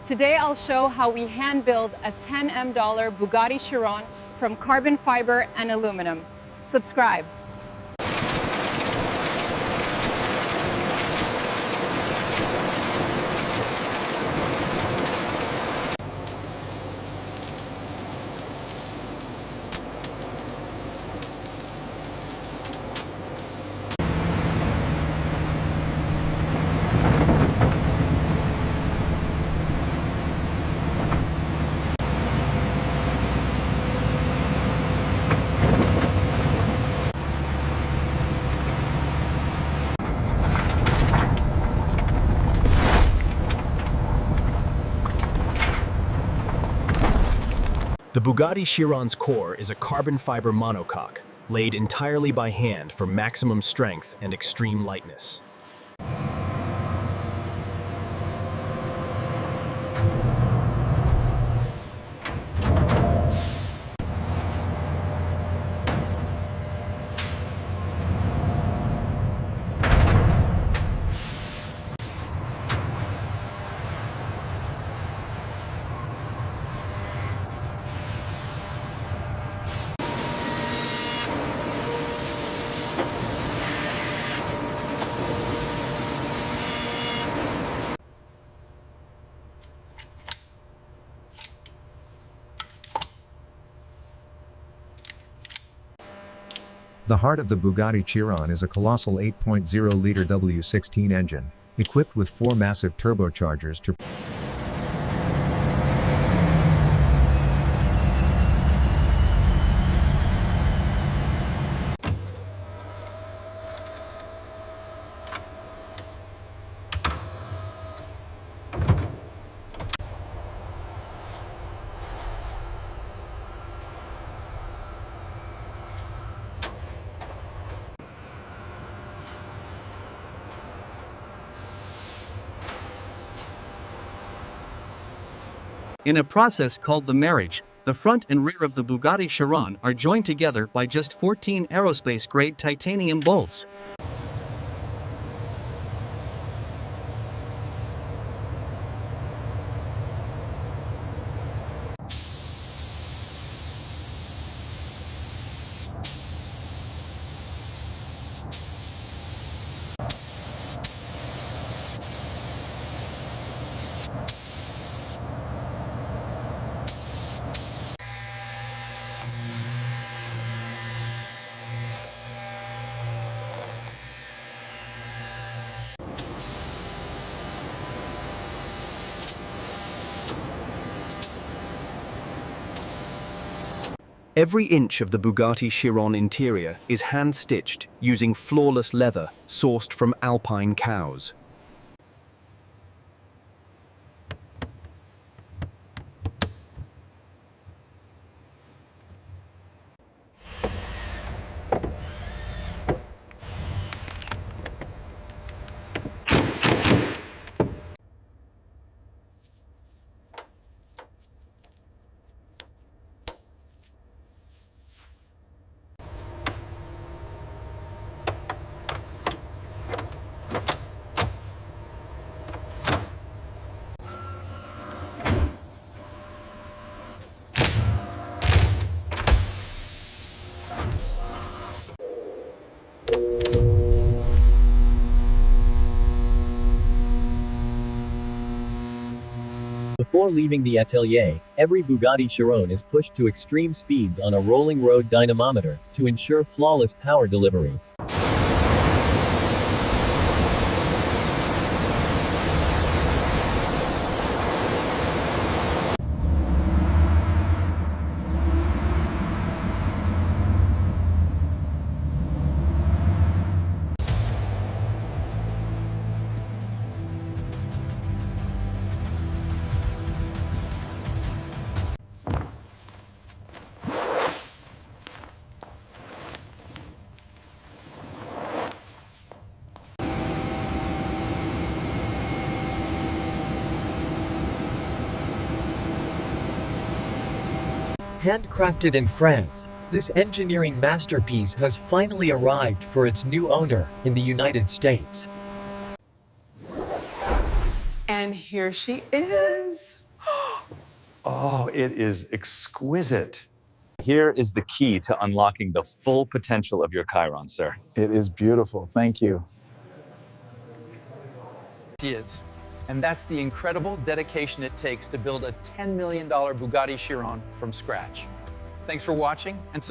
Today I'll show how we hand build a $10M Bugatti Chiron from carbon fiber and aluminum. Subscribe. The Bugatti Chiron's core is a carbon fiber monocoque, laid entirely by hand for maximum strength and extreme lightness. The heart of the Bugatti Chiron is a colossal 8.0-liter W16 engine, equipped with 4 massive turbochargers to In a process called the marriage, the front and rear of the Bugatti Chiron are joined together by just 14 aerospace-grade titanium bolts. Every inch of the Bugatti Chiron interior is hand-stitched using flawless leather sourced from Alpine cows. Before leaving the atelier, every Bugatti Chiron is pushed to extreme speeds on a rolling road dynamometer to ensure flawless power delivery. Handcrafted in France, this engineering masterpiece has finally arrived for its new owner in the United States. And here she is. it is exquisite. Here is the key to unlocking the full potential of your Chiron, sir. It is beautiful. Thank you. And that's the incredible dedication it takes to build a $10 million Bugatti Chiron from scratch. Thanks for watching and subscribe.